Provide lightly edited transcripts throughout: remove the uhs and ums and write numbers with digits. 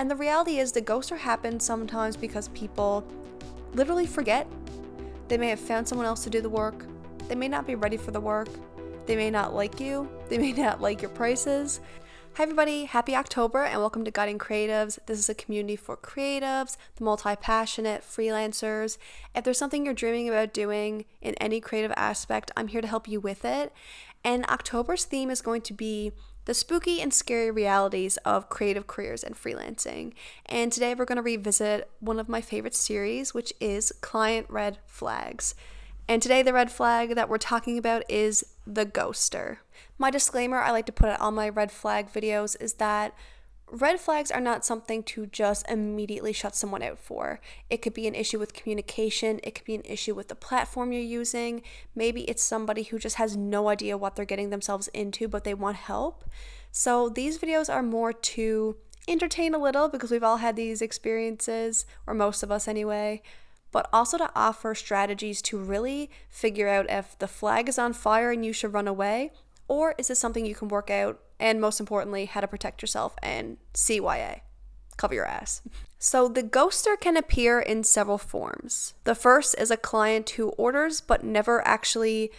And the reality is the ghoster happens sometimes because people literally forget. They may have found someone else to do the work. They may not be ready for the work. They may not like you. They may not like your prices. Hi everybody, happy October and welcome to Guiding Creatives. This is a community for creatives, the multi-passionate, freelancers. If there's something you're dreaming about doing in any creative aspect, I'm here to help you with it. And October's theme is going to be the spooky and scary realities of creative careers and freelancing. And today we're going to revisit one of my favorite series, which is Client Red Flags. And today the red flag that we're talking about is the ghoster. My disclaimer I like to put on my red flag videos is that red flags are not something to just immediately shut someone out for. It could be an issue with communication. It could be an issue with the platform you're using. Maybe it's somebody who just has no idea what they're getting themselves into, but they want help. So these videos are more to entertain a little because we've all had these experiences, or most of us anyway, but also to offer strategies to really figure out if the flag is on fire and you should run away, or is this something you can work out, and most importantly, how to protect yourself and CYA, cover your ass. So the ghoster can appear in several forms. The first is a client who orders but never actually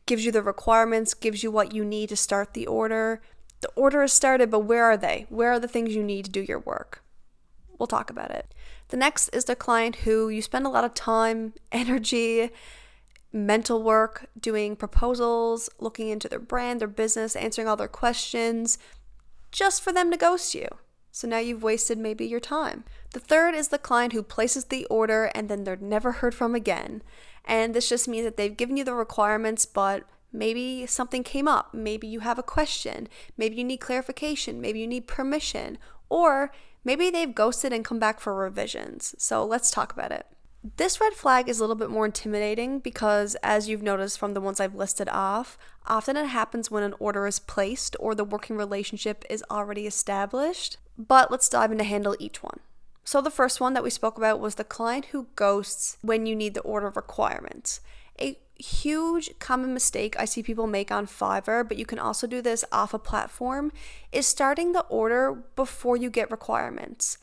gives you the requirements, gives you what you need to start the order. The order is started, but where are they? Where are the things you need to do your work? We'll talk about it. The next is the client who you spend a lot of time, energy, mental work doing proposals, looking into their brand, their business, answering all their questions, just for them to ghost you. So now you've wasted maybe your time. The third is the client who places the order and then they're never heard from again. And this just means that they've given you the requirements, but maybe something came up. Maybe you have a question. Maybe you need clarification. Maybe you need permission. Or maybe they've ghosted and come back for revisions. So let's talk about it. This red flag is a little bit more intimidating because, as you've noticed from the ones I've listed off, often it happens when an order is placed or the working relationship is already established. But let's dive into handle each one. So the first one that we spoke about was the client who ghosts when you need the order requirements. A huge common mistake I see people make on Fiverr, but you can also do this off a platform, is starting the order before you get requirements.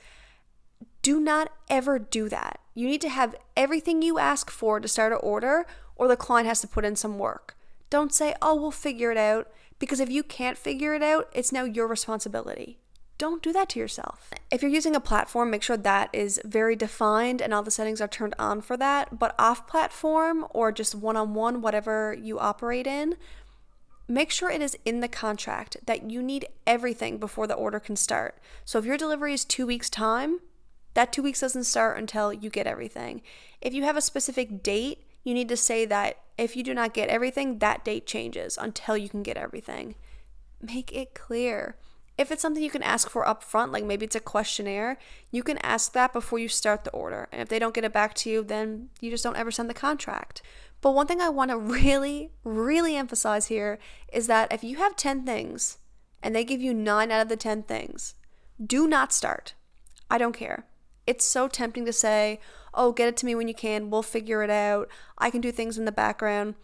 Do not ever do that. You need to have everything you ask for to start an order, or the client has to put in some work. Don't say, oh, we'll figure it out, because if you can't figure it out, it's now your responsibility. Don't do that to yourself. If you're using a platform, make sure that is very defined and all the settings are turned on for that. But off platform or just one-on-one, whatever you operate in, make sure it is in the contract that you need everything before the order can start. So if your delivery is 2 weeks' time, that 2 weeks doesn't start until you get everything. If you have a specific date, you need to say that if you do not get everything, that date changes until you can get everything. Make it clear. If it's something you can ask for up front, like maybe it's a questionnaire, you can ask that before you start the order. And if they don't get it back to you, then you just don't ever send the contract. But one thing I want to really, really emphasize here is that if you have 10 things and they give you 9 out of the 10 things, do not start. I don't care. It's so tempting to say, oh, get it to me when you can. We'll figure it out. I can do things in the background.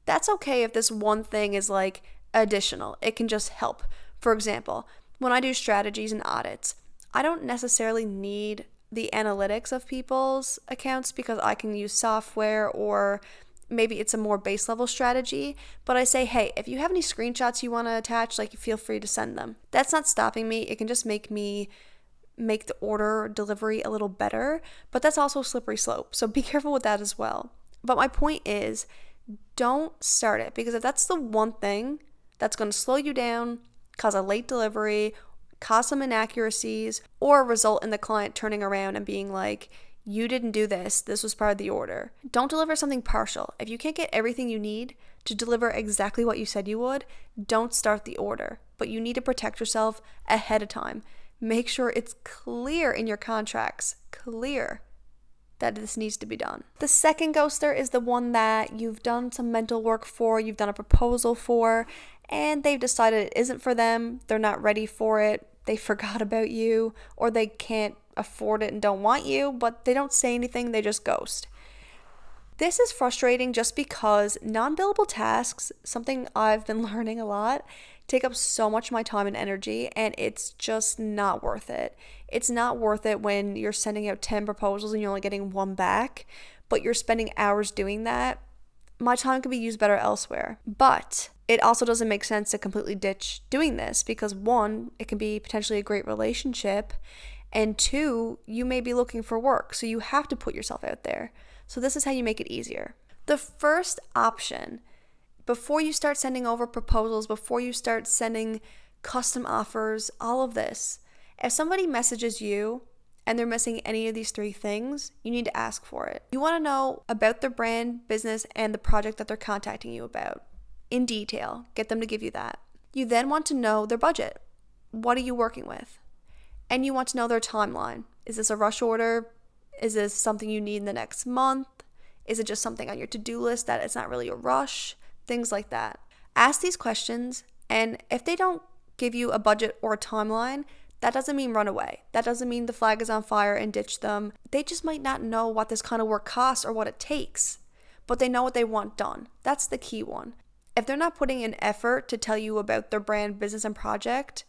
That's okay if this one thing is like additional. It can just help. For example, when I do strategies and audits, I don't necessarily need the analytics of people's accounts because I can use software, or maybe it's a more base level strategy, but I say, hey, if you have any screenshots you want to attach, like, feel free to send them. That's not stopping me. It can just make me make the order delivery a little better, but that's also a slippery slope. So be careful with that as well. But my point is, don't start it, because if that's the one thing that's going to slow you down, cause a late delivery, cause some inaccuracies, or result in the client turning around and being like, you didn't do this was part of the order. Don't deliver something partial. If you can't get everything you need to deliver exactly what you said you would, don't start the order. But you need to protect yourself ahead of time. Make sure it's clear in your contracts, clear that this needs to be done. The second ghoster is the one that you've done some mental work for, you've done a proposal for, and they've decided it isn't for them, they're not ready for it, they forgot about you, or they can't afford it and don't want you, but they don't say anything, they just ghost. This is frustrating just because non-billable tasks, something I've been learning a lot, take up so much of my time and energy, and it's just not worth it. It's not worth it when you're sending out 10 proposals and you're only getting one back, but you're spending hours doing that. My time could be used better elsewhere. But it also doesn't make sense to completely ditch doing this because one, it can be potentially a great relationship, and two, you may be looking for work, so you have to put yourself out there. So this is how you make it easier. The first option, before you start sending over proposals, before you start sending custom offers, all of this, if somebody messages you and they're missing any of these three things, you need to ask for it. You want to know about their brand, business, and the project that they're contacting you about in detail. Get them to give you that. You then want to know their budget. What are you working with? And you want to know their timeline. Is this a rush order? Is this something you need in the next month? Is it just something on your to-do list that it's not really a rush? Things like that. Ask these questions, and if they don't give you a budget or a timeline, that doesn't mean run away. That doesn't mean the flag is on fire and ditch them. They just might not know what this kind of work costs or what it takes, but they know what they want done. That's the key one. If they're not putting in effort to tell you about their brand, business, and project,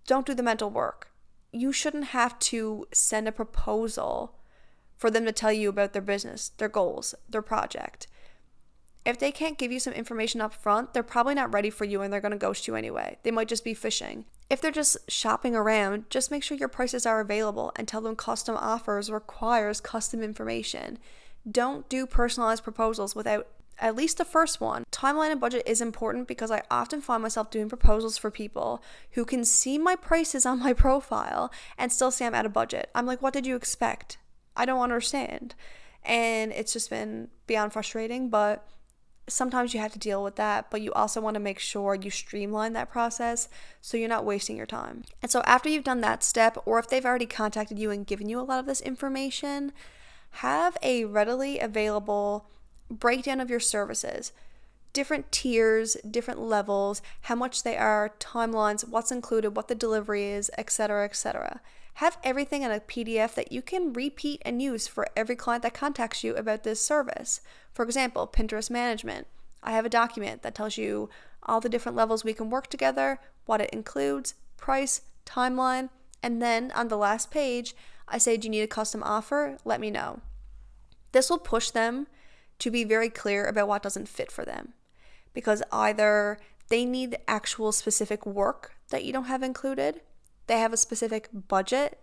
don't do the mental work. You shouldn't have to send a proposal for them to tell you about their business, their goals, their project. If they can't give you some information up front, they're probably not ready for you and they're going to ghost you anyway. They might just be fishing. If they're just shopping around, just make sure your prices are available and tell them custom offers requires custom information. Don't do personalized proposals without at least the first one. Timeline and budget is important because I often find myself doing proposals for people who can see my prices on my profile and still say I'm out of budget. I'm like, what did you expect? I don't understand. And it's just been beyond frustrating, but sometimes you have to deal with that, but you also want to make sure you streamline that process so you're not wasting your time. And so after you've done that step, or if they've already contacted you and given you a lot of this information, have a readily available breakdown of your services, different tiers, different levels, how much they are, timelines, what's included, what the delivery is, etc., etc. Have everything in a PDF that you can repeat and use for every client that contacts you about this service. For example, Pinterest management. I have a document that tells you all the different levels we can work together, what it includes, price, timeline, and then on the last page, I say, do you need a custom offer? Let me know. This will push them to be very clear about what doesn't fit for them, because either they need actual specific work that you don't have included, they have a specific budget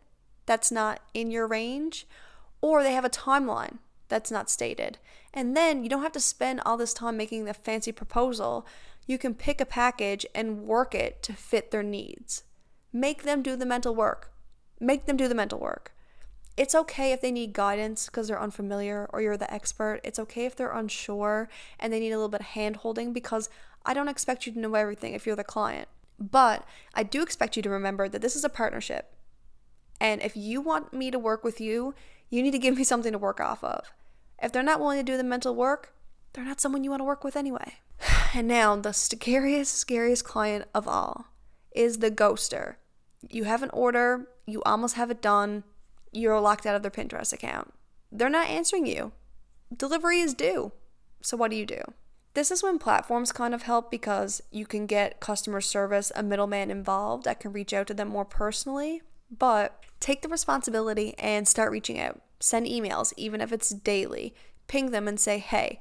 that's not in your range, or they have a timeline that's not stated. And then you don't have to spend all this time making the fancy proposal. You can pick a package and work it to fit their needs. Make them do the mental work. Make them do the mental work. It's okay if they need guidance because they're unfamiliar or you're the expert. It's okay if they're unsure and they need a little bit of hand-holding, because I don't expect you to know everything if you're the client. But I do expect you to remember that this is a partnership. And if you want me to work with you, you need to give me something to work off of. If they're not willing to do the mental work, they're not someone you want to work with anyway. And now the scariest client of all is the ghoster. You have an order, you almost have it done, you're locked out of their Pinterest account. They're not answering you. Delivery is due. So what do? This is when platforms kind of help, because you can get customer service, a middleman involved that can reach out to them more personally. But take the responsibility and start reaching out. Send emails, even if it's daily. Ping them and say, hey,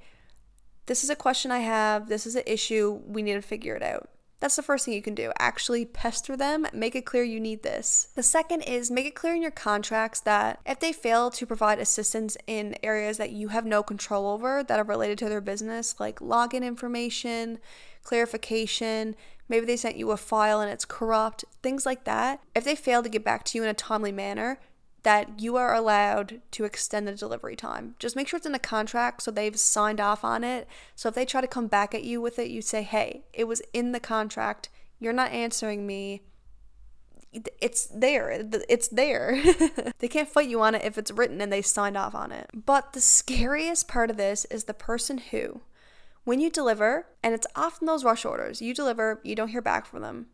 this is a question I have. This is an issue. We need to figure it out. That's the first thing you can do. Actually pester them, make it clear you need this. The second is make it clear in your contracts that if they fail to provide assistance in areas that you have no control over that are related to their business, like login information, clarification, maybe they sent you a file and it's corrupt, things like that. If they fail to get back to you in a timely manner, that you are allowed to extend the delivery time. Just make sure it's in the contract so they've signed off on it. So if they try to come back at you with it, you say, hey, it was in the contract. You're not answering me. It's there. It's there. They can't fight you on it if it's written and they signed off on it. But the scariest part of this is the person who, when you deliver, and it's often those rush orders, you deliver, you don't hear back from them.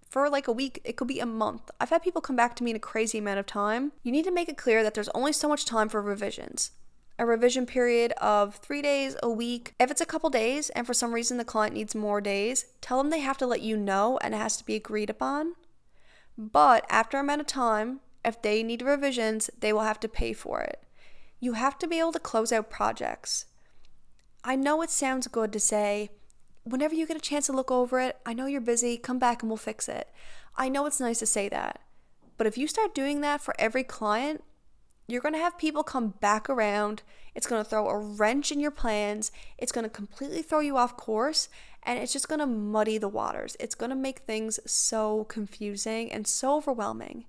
For like a week, it could be a month. I've had people come back to me in a crazy amount of time. You need to make it clear that there's only so much time for revisions. a revision period of 3 days, a week. If it's a couple days and for some reason the client needs more days, tell them they have to let you know and it has to be agreed upon. But after a amount of time, if they need revisions, they will have to pay for it. You have to be able to close out projects. I know it sounds good to say, whenever you get a chance to look over it, I know you're busy, come back and we'll fix it. I know it's nice to say that. But if you start doing that for every client, you're going to have people come back around. It's going to throw a wrench in your plans. It's going to completely throw you off course. And it's just going to muddy the waters. It's going to make things so confusing and so overwhelming.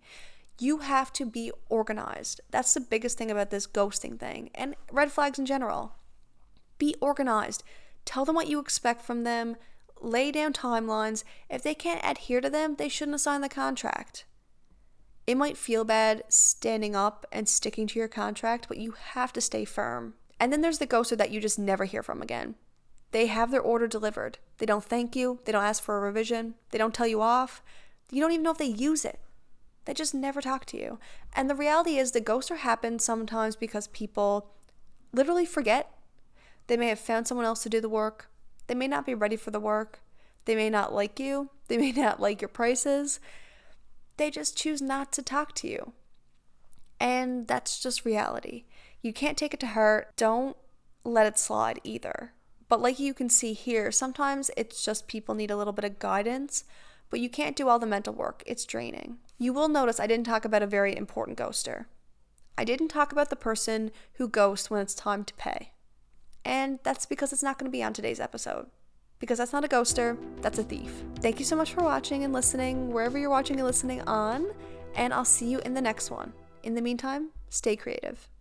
You have to be organized. That's the biggest thing about this ghosting thing and red flags in general. Be organized. Tell them what you expect from them. Lay down timelines. If they can't adhere to them, they shouldn't have signed the contract. It might feel bad standing up and sticking to your contract, but you have to stay firm. And then there's the ghoster that you just never hear from again. They have their order delivered. They don't thank you. They don't ask for a revision. They don't tell you off. You don't even know if they use it. They just never talk to you. And the reality is the ghoster happens sometimes because people literally forget. They may have found someone else to do the work. They may not be ready for the work. They may not like you. They may not like your prices. They just choose not to talk to you. And that's just reality. You can't take it to heart. Don't let it slide either. But like you can see here, sometimes it's just people need a little bit of guidance, but you can't do all the mental work. It's draining. You will notice I didn't talk about a very important ghoster. I didn't talk about the person who ghosts when it's time to pay. And that's because it's not going to be on today's episode. Because that's not a ghoster, that's a thief. Thank you so much for watching and listening, wherever you're watching and listening on, and I'll see you in the next one. In the meantime, stay creative.